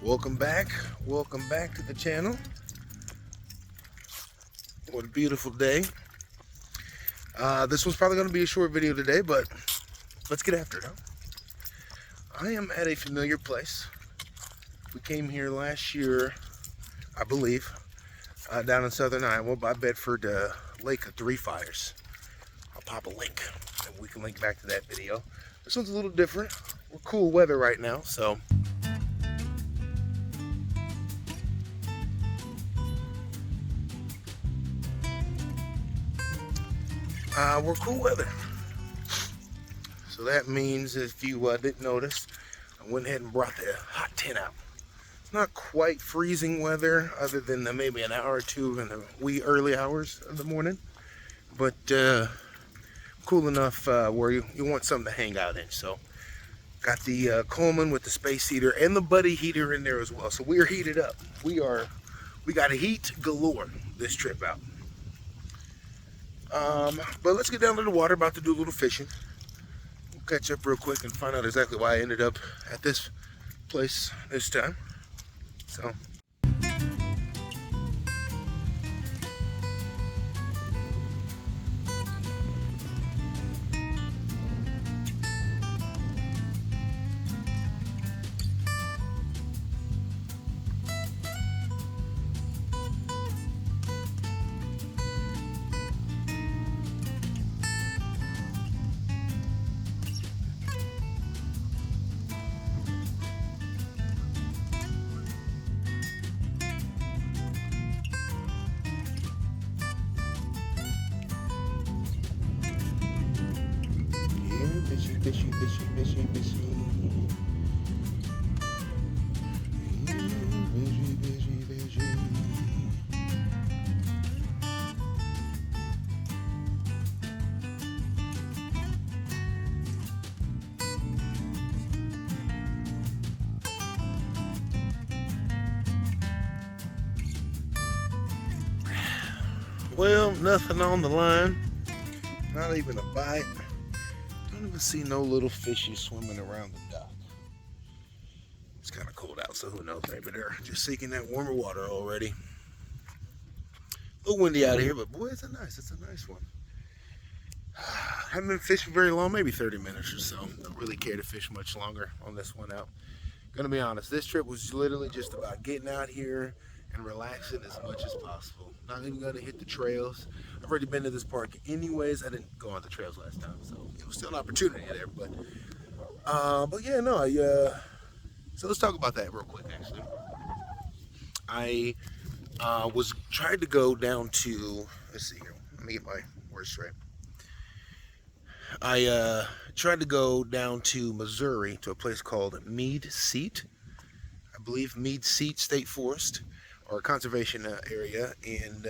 Welcome back to the channel. What a beautiful day. This one's probably going to be a short video today, but let's get after it, huh? I am at a familiar place. We came here last year, I believe, down in southern Iowa by Bedford, Lake of Three Fires. I'll pop a link and we can link back to that video. This one's a little different. We're cool weather right now, so we're cool weather. So that means, if you didn't notice, I went ahead and brought the hot tent out. It's not quite freezing weather, other than maybe an hour or two in the wee early hours of the morning, but cool enough where you want something to hang out in. So got the Coleman with the space heater and the buddy heater in there as well. So we're heated up. We got a heat galore this trip out. But let's get down to the water. About to do a little fishing. We'll catch up real quick and find out exactly why I ended up at this place this time. So fishy. Well, nothing on the line. Not even a bite. Don't even see no little fishy swimming around the dock. It's kind of cold out, so who knows? Maybe they're just seeking that warmer water already. A little windy out here, but boy, it's a nice one. Haven't been fishing very long, maybe 30 minutes or so. Don't really care to fish much longer on this one out. Gonna be honest, this trip was literally just about getting out here and relaxing as much as possible. Not even gonna hit the trails. I've already been to this park anyways. I didn't go on the trails last time, so it was still an opportunity there. But yeah, no. So let's talk about that real quick. Actually, I was trying to go down to. Let's see here. Let me get my words straight. I tried to go down to Missouri to a place called Mead Seat. I believe Mead Seat State Forest, or conservation area, and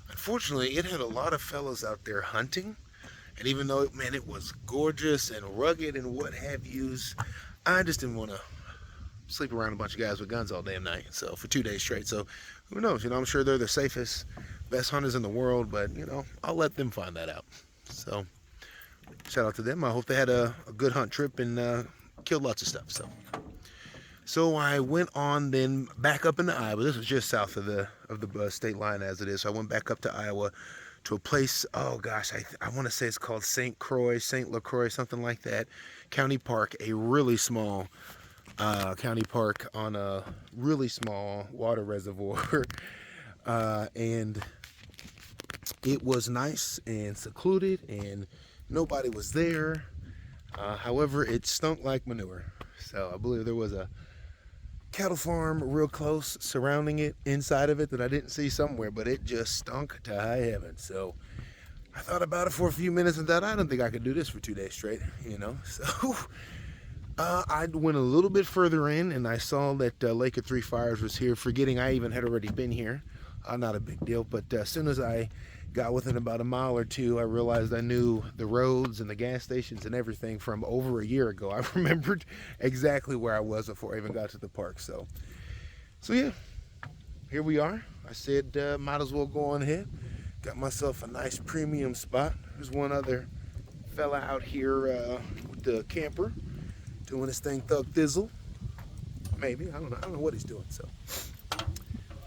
unfortunately it had a lot of fellas out there hunting, and even though it was gorgeous and rugged and what have yous, I just didn't want to sleep around a bunch of guys with guns all damn night, so for 2 days straight. So who knows, I'm sure they're the safest, best hunters in the world, but I'll let them find that out. So shout out to them. I hope they had a good hunt trip and killed lots of stuff. So I went on then back up into Iowa. This was just south of the state line as it is. So I went back up to Iowa to a place, oh gosh, I want to say it's called St. LaCroix, something like that. County Park, a really small county park on a really small water reservoir. And it was nice and secluded and nobody was there. However, it stunk like manure. So I believe there was a cattle farm real close surrounding it, inside of it, that I didn't see somewhere, but it just stunk to high heaven. So I thought about it for a few minutes and thought, I don't think I could do this for 2 days straight, So I went a little bit further in and I saw that Lake of Three Fires was here, forgetting I even had already been here. Not a big deal, but as soon as I got within about a mile or two, I realized I knew the roads and the gas stations and everything from over a year ago. I remembered exactly where I was before I even got to the park. So yeah, here we are. I said might as well go on ahead. Got myself a nice premium spot. There's one other fella out here with the camper doing his thing, Thug Thizzle. maybe. I don't know what he's doing. So,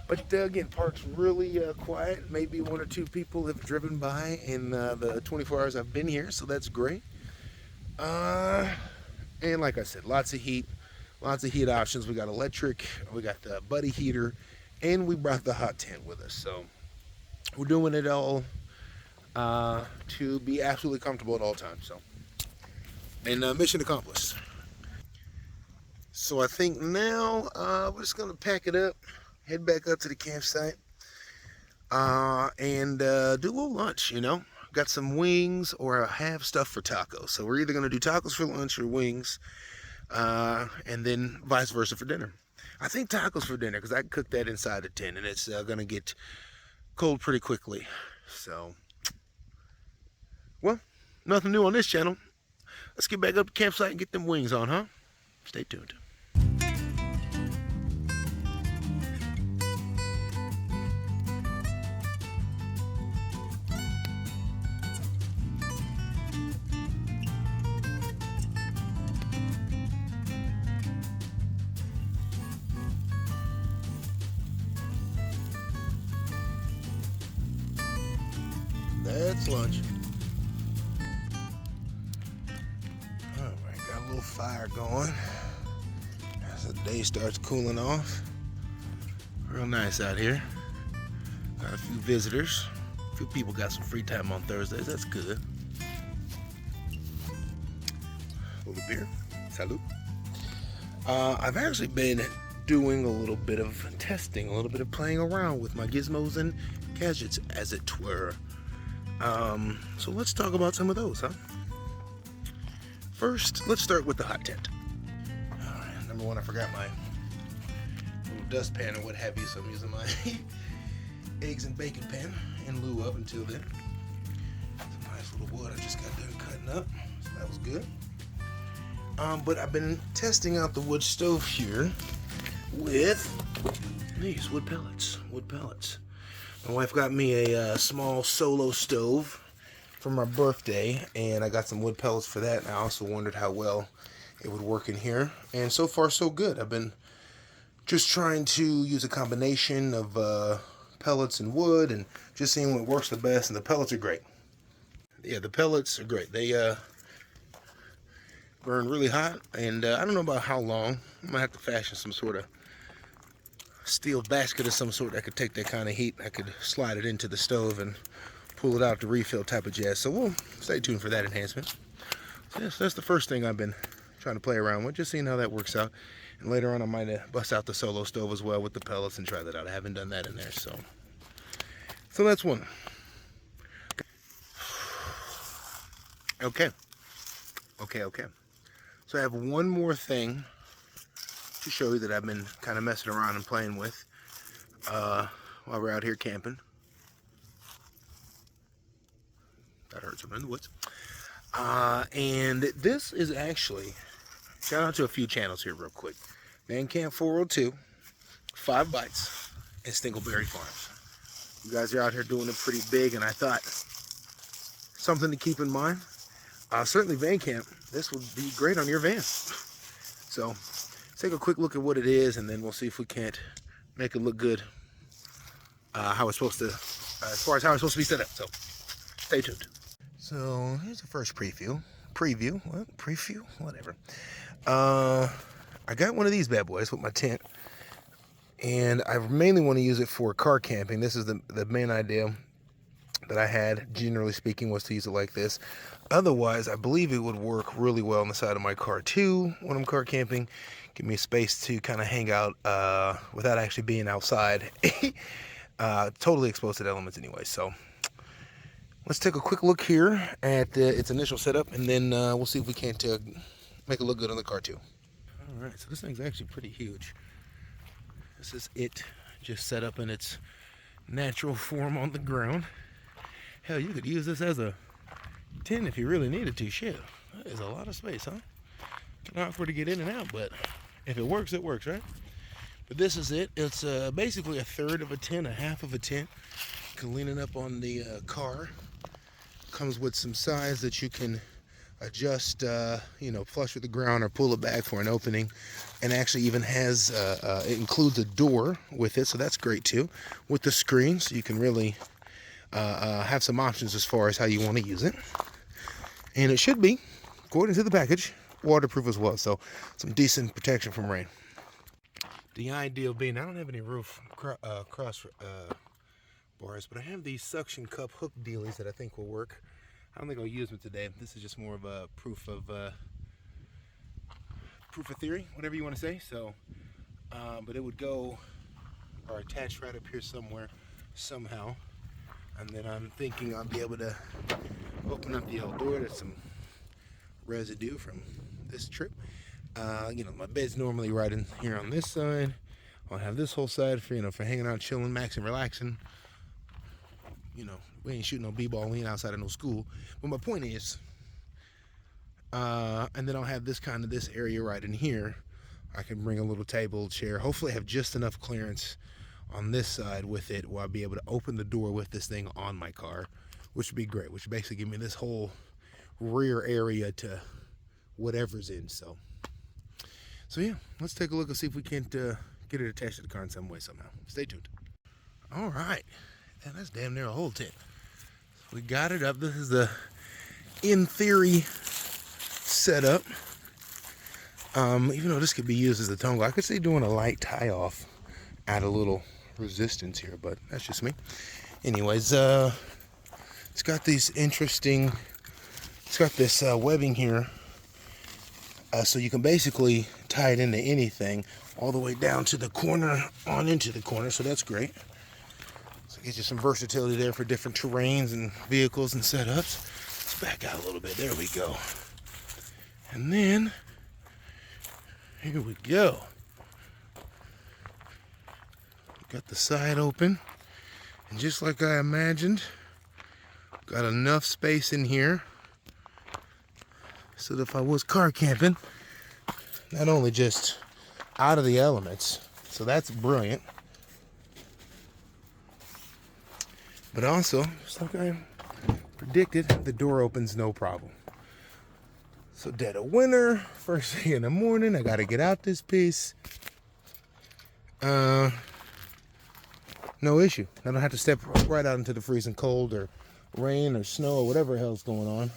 but again, park's really quiet. Maybe one or two people have driven by in the 24 hours I've been here, so that's great. And like I said, lots of heat options. We got electric, we got the buddy heater, and we brought the hot tent with us. So we're doing it all to be absolutely comfortable at all times. So, and mission accomplished. So I think now we're just gonna pack it up, head back up to the campsite, and do a little lunch. Got some wings, or I have stuff for tacos. So we're either gonna do tacos for lunch or wings, and then vice versa for dinner. I think tacos for dinner because I can cook that inside the tent, and it's gonna get cold pretty quickly. So, well, nothing new on this channel. Let's get back up to the campsite and get them wings on, huh? Stay tuned. That's lunch. Alright, got a little fire going as the day starts cooling off. Real nice out here. Got a few visitors. A few people got some free time on Thursdays. That's good. A little beer. Salud. I've actually been doing a little bit of testing, a little bit of playing around with my gizmos and gadgets, as it were. So let's talk about some of those, huh? First, let's start with the hot tent. Alright, number one, I forgot my little dustpan or what have you, so I'm using my eggs and bacon pan in lieu of until then. Some nice little wood I just got done cutting up, so that was good. But I've been testing out the wood stove here with these wood pellets. My wife got me a small solo stove for my birthday, and I got some wood pellets for that, and I also wondered how well it would work in here, and so far so good. I've been just trying to use a combination of pellets and wood, and just seeing what works the best, and the pellets are great. Yeah, the pellets are great. They burn really hot, and I don't know about how long. I might have to fashion some sort of steel basket of some sort that could take that kind of heat. I could slide it into the stove and pull it out to refill type of jazz. So we'll stay tuned for that enhancement. So yes, that's the first thing I've been trying to play around with, just seeing how that works out. And later on I might bust out the solo stove as well with the pellets and try that out. I haven't done that in there, so that's one. Okay. So I have one more thing to show you that I've been kind of messing around and playing with while we're out here camping. That hurts. I'm in the woods. And this is actually, shout out to a few channels here real quick. Man Camp 402, 5 Bites, and Stinkleberry Farms. You guys are out here doing it pretty big, and I thought something to keep in mind. Certainly Van Camp, this would be great on your van. So let's take a quick look at what it is, and then we'll see if we can't make it look good how it's supposed to, as far as how it's supposed to be set up. So stay tuned. So here's the first preview, whatever. I got one of these bad boys with my tent, and I mainly want to use it for car camping. This is the main idea that I had, generally speaking, was to use it like this. Otherwise, I believe it would work really well on the side of my car too when I'm car camping. Give me a space to kind of hang out without actually being outside. Totally exposed to the elements anyway. So let's take a quick look here at its initial setup, and then we'll see if we can't make it look good on the car too. All right, so this thing's actually pretty huge. This is it just set up in its natural form on the ground. Hell, you could use this as a tent if you really needed to. Shit, that is a lot of space, huh? Kind of awkward to get in and out, but if it works, right? But this is it. It's basically a third of a tent, a half of a tent. You can lean it up on the car. Comes with some sides that you can adjust, flush with the ground or pull it back for an opening. And actually even has, it includes a door with it, so that's great too. With the screens, you can really have some options as far as how you want to use it. And it should be, according to the package, waterproof as well, so some decent protection from rain. The ideal being, I don't have any roof cross bars, but I have these suction cup hook dealies that I think will work. I don't think I'll use them today. This is just more of a proof of theory, whatever you want to say. So, but it would go or attach right up here somewhere, somehow. And then I'm thinking I'll be able to open up the old door. There's some residue from this trip. My bed's normally right in here on this side. I'll have this whole side for hanging out, chilling, maxing, relaxing. We ain't shooting no b-ball, we ain't outside of no school. But my point is, and then I'll have this area right in here. I can bring a little table, chair. Hopefully I have just enough clearance on this side with it where I'll be able to open the door with this thing on my car, which would be great, which would basically give me this whole rear area to whatever's in. So yeah, let's take a look and see if we can't get it attached to the car in some way somehow. Stay tuned. All right, and that's damn near a whole tent. We got it up. This is the in theory setup. Even though this could be used as a tongue, I could see doing a light tie off, add a little resistance here, but that's just me. Anyways, it's got this webbing here, so you can basically tie it into anything all the way down to the corner, on into the corner, so that's great. So it gives you some versatility there for different terrains and vehicles and setups. Let's back out a little bit. There we go. And then, here we go. Got the side open. And just like I imagined, got enough space in here so that if I was car camping, not only just out of the elements, so that's brilliant, but also, just like I predicted, the door opens no problem. So dead of winter, first thing in the morning, I gotta get out this piece. No issue. I don't have to step right out into the freezing cold or rain or snow or whatever the hell's going on.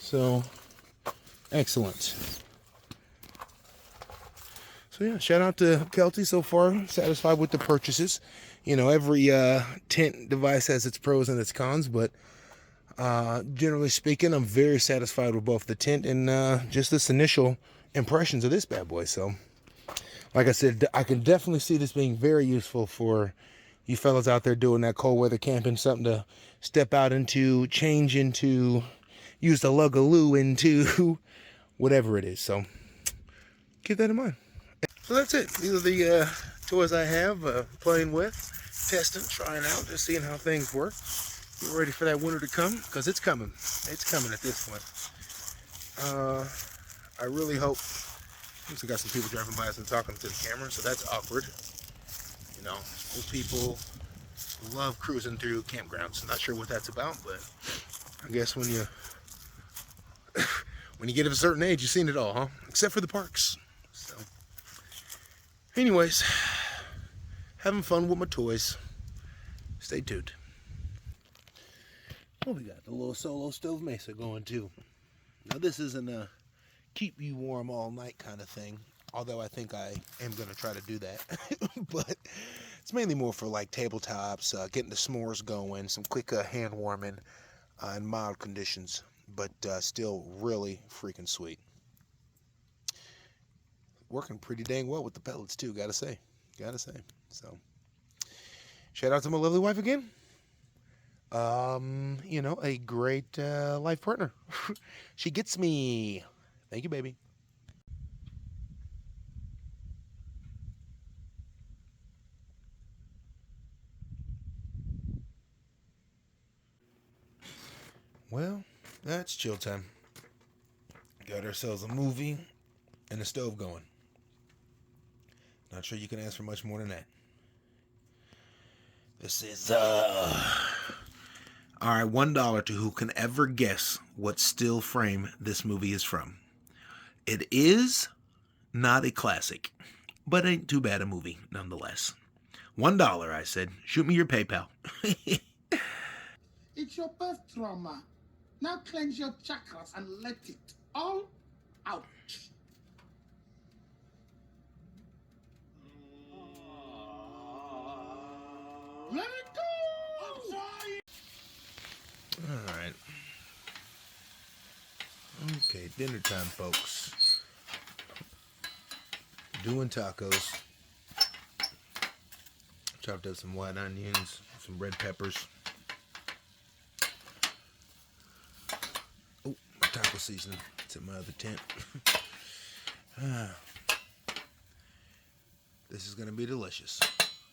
So, excellent. So yeah, shout out to Kelty so far. Satisfied with the purchases. Every tent device has its pros and its cons, but generally speaking, I'm very satisfied with both the tent and just this initial impressions of this bad boy. So, like I said, I can definitely see this being very useful for you fellas out there doing that cold weather camping, something to step out into, change into, use the lug-a-loo into, whatever it is. So, keep that in mind. So that's it. These are the toys I have, playing with, testing, trying out, just seeing how things work. Get ready for that winter to come, because it's coming. It's coming at this point. I really hope. I got some people driving by us and talking to the camera, so that's awkward. Old people love cruising through campgrounds. Not sure what that's about, but I guess when you get of a certain age, you've seen it all, huh? Except for the parks. So, anyways, having fun with my toys. Stay tuned. Well, we got the little solo stove mesa going too. Now this isn't a keep you warm all night kind of thing, although I think I am going to try to do that. But it's mainly more for like tabletops, getting the s'mores going, some quick hand warming in mild conditions, but still really freaking sweet. Working pretty dang well with the pellets too, gotta say. So, shout out to my lovely wife again. A great life partner. She gets me. Thank you, baby. Well, that's chill time. Got ourselves a movie and a stove going. Not sure you can ask for much more than that. This is All right, $1 to who can ever guess what still frame this movie is from. It is not a classic, but ain't too bad a movie nonetheless. $1, I said. Shoot me your PayPal. It's your birth trauma. Now cleanse your chakras and let it all out. Let it go! I'm sorry! All right. Okay, dinner time, folks. Doing tacos. Chopped up some white onions, some red peppers. Oh, my taco seasoning. It's in my other tent. This is going to be delicious.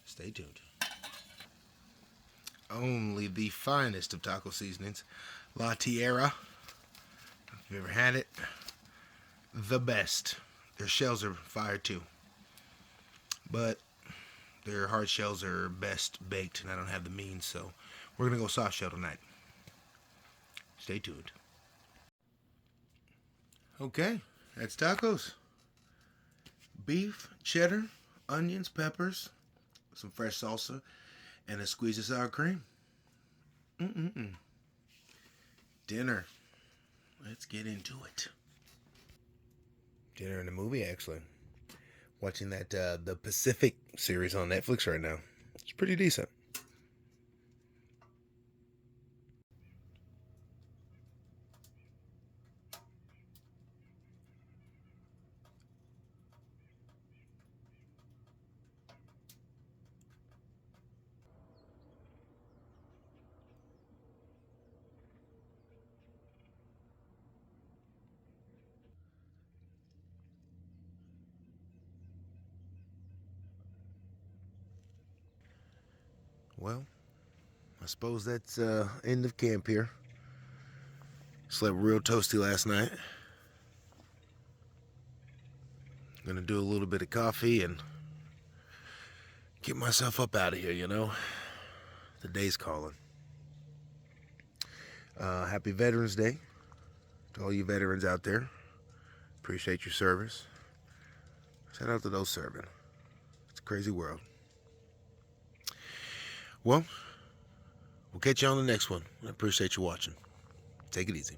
Stay tuned. Only the finest of taco seasonings. La Tierra. If you've ever had it, the best. Their shells are fire too. But their hard shells are best baked, and I don't have the means, so we're going to go soft shell tonight. Stay tuned. Okay, that's tacos. Beef, cheddar, onions, peppers, some fresh salsa, and a squeeze of sour cream. Dinner. Let's get into it. Dinner and a movie, actually. Watching that the Pacific series on Netflix right now. It's pretty decent. Well, I suppose that's end of camp here. Slept real toasty last night. Gonna do a little bit of coffee and get myself up out of here, you know. The day's calling. Happy Veterans Day to all you veterans out there. Appreciate your service. Shout out to those serving. It's a crazy world. Well, we'll catch you on the next one. I appreciate you watching. Take it easy.